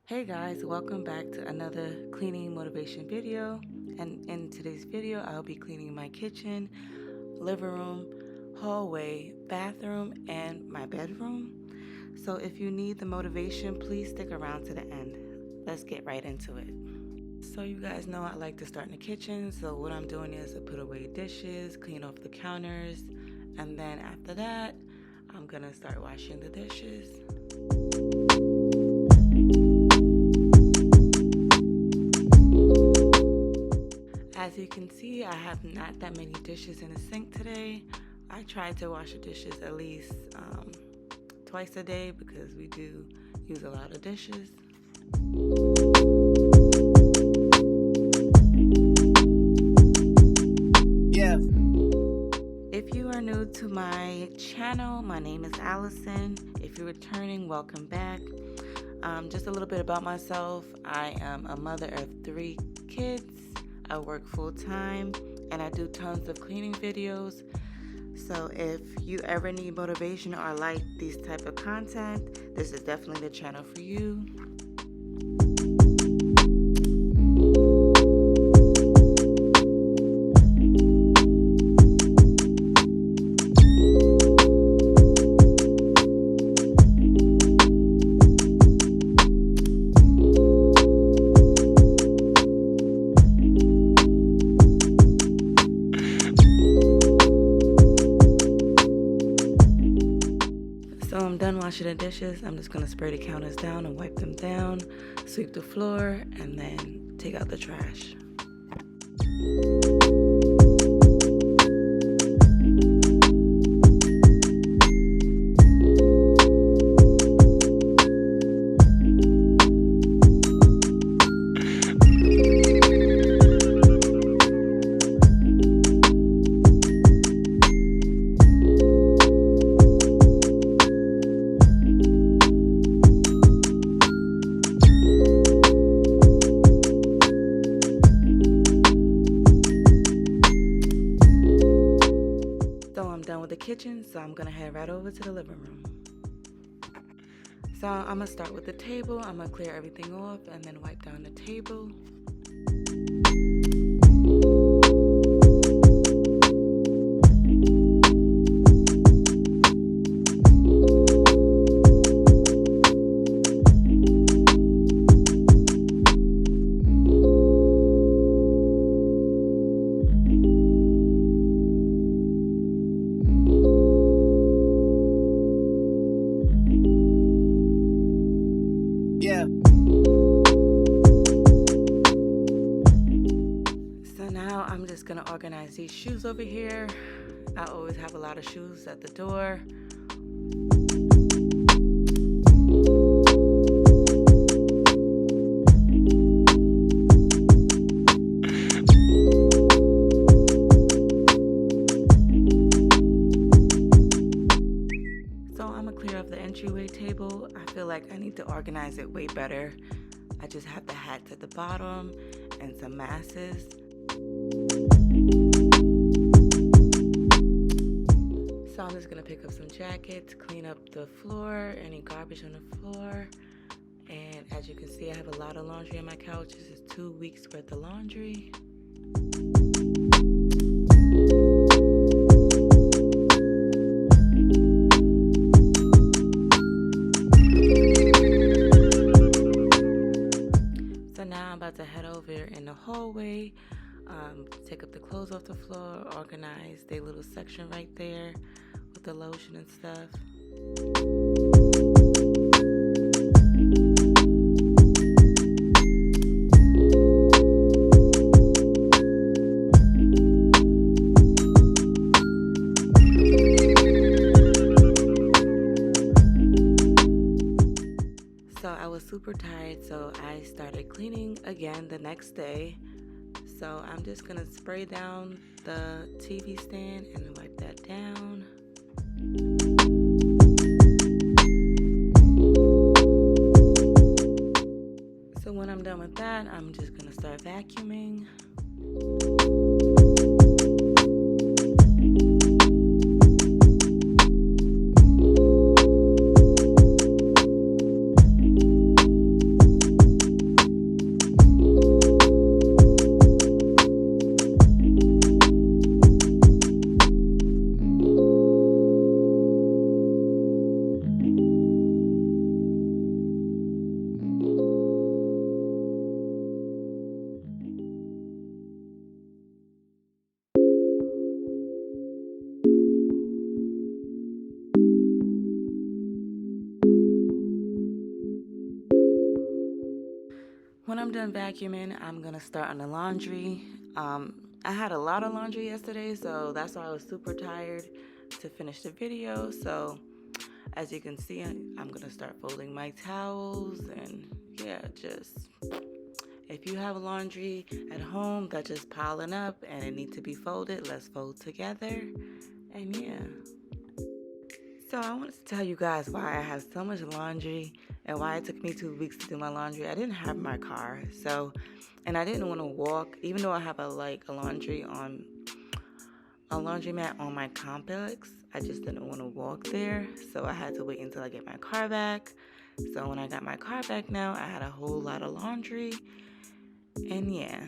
Hey guys, welcome back to another cleaning motivation video. And in today's video, I'll be cleaning my kitchen, living room, hallway, bathroom, and my bedroom. So if you need the motivation, please stick around to the end. Let's get right into it. So you guys know I like to start in the kitchen. So what I'm doing is I put away dishes, clean off the counters, and then after that, I'm gonna start washing the dishes. As you can see, I have not that many dishes in the sink today. I try to wash the dishes at least twice a day because we do use a lot of dishes. Yeah. If you are new to my channel, my name is Allison. If you're returning, welcome back. Just a little bit about myself. I am a mother of 3 kids. I work full-time and I do tons of cleaning videos. So if you ever need motivation or like these type of content, this is definitely the channel for you. So I'm done washing the dishes. I'm just gonna spray the counters down and wipe them down, sweep the floor, and then take out the trash. Done with the kitchen, so I'm gonna head right over to the living room. So I'm gonna start with the table. I'm gonna clear everything off and then wipe down the table. Yeah. So now I'm just gonna organize these shoes over here. I always have a lot of shoes at the door. So I'm gonna clear up the entryway table. I feel like I need to organize it way better. I just have the hats at the bottom and some masses. So I'm just gonna pick up some jackets, clean up the floor, any garbage on the floor. And as you can see, I have a lot of laundry on my couch. This is 2 weeks worth of laundry. To head over in the hallway, take up the clothes off the floor, organize their little section right there with the lotion and stuff. So I was super tired, so I started cleaning again the next day. So I'm just gonna spray down the TV stand and wipe that down. So when I'm done with that, I'm just gonna start vacuuming. I'm done vacuuming, I'm gonna start on the laundry. I had a lot of laundry yesterday, so that's why I was super tired to finish the video. So as you can see, I'm gonna start folding my towels, and yeah, just if you have laundry at home that's just piling up and it needs to be folded, let's fold together. And yeah. So I wanted to tell you guys why I have so much laundry and why it took me 2 weeks to do my laundry. I didn't have my car, and I didn't want to walk, even though I have a laundromat on my complex. I just didn't want to walk there, so I had to wait until I get my car back. So when I got my car back now, I had a whole lot of laundry, and yeah.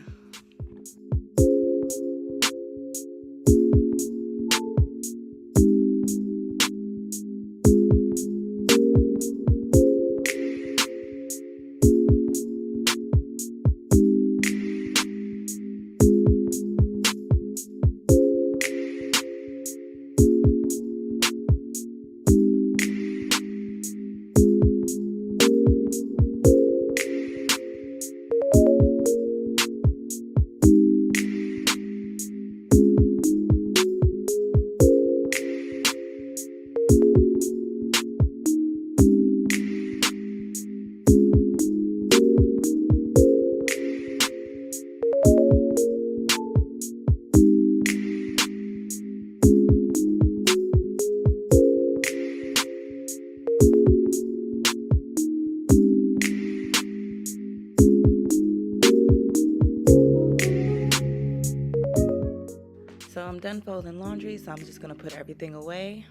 So I'm done folding laundry, so I'm just gonna put everything away.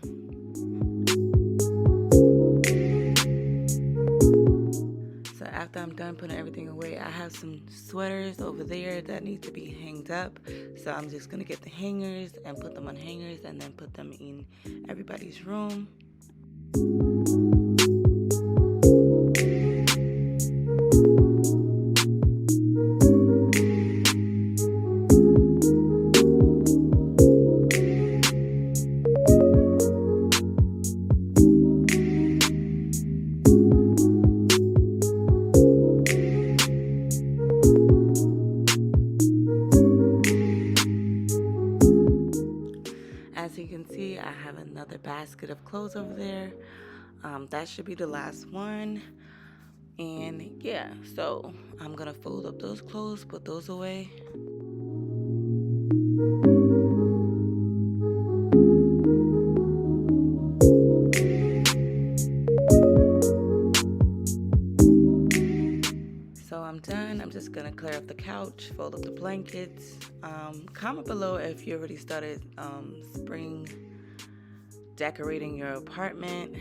So after I'm done putting everything away, I have some sweaters over there that need to be hanged up. So I'm just gonna get the hangers and put them on hangers and then put them in everybody's room. As you can see, I have another basket of clothes over there. That should be the last one. And yeah, so I'm gonna fold up those clothes, put those away. So I'm done. I'm just gonna clear up the couch, fold up the blankets. Comment below if you already started spring decorating your apartment.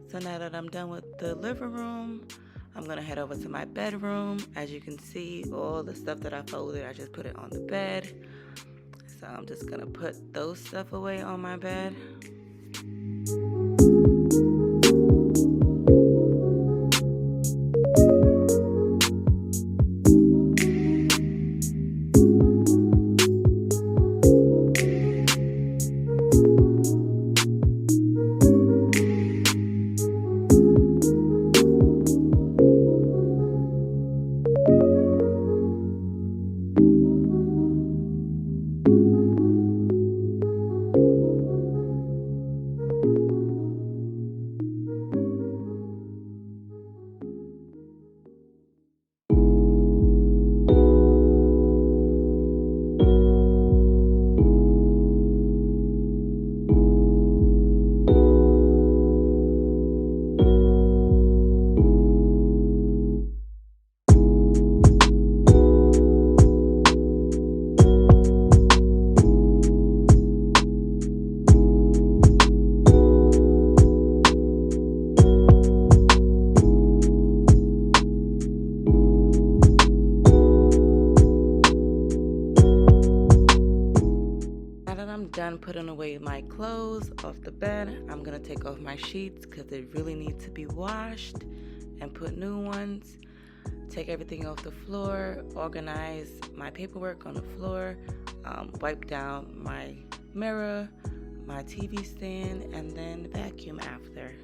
So now that I'm done with the living room, I'm gonna head over to my bedroom. As you can see, all the stuff that I folded, I just put it on the bed. So I'm just gonna put those stuff away on my bed. Done putting away my clothes off the bed, I'm gonna take off my sheets because they really need to be washed and put new ones. Take everything off the floor, organize my paperwork on the floor, wipe down my mirror, my TV stand, and then vacuum after.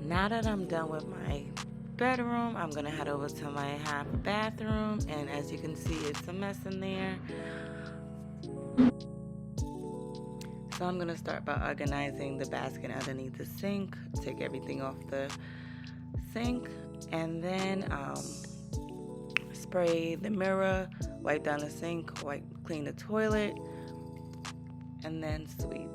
Now that I'm done with my bedroom, I'm gonna head over to my half bathroom, and as you can see, it's a mess in there. So I'm gonna start by organizing the basket underneath the sink, take everything off the sink, and then spray the mirror, wipe down the sink, clean the toilet, and then sweep.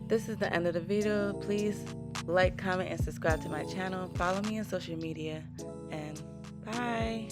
This is the end of the video. Please like, comment, and subscribe to my channel. Follow me on social media, and bye.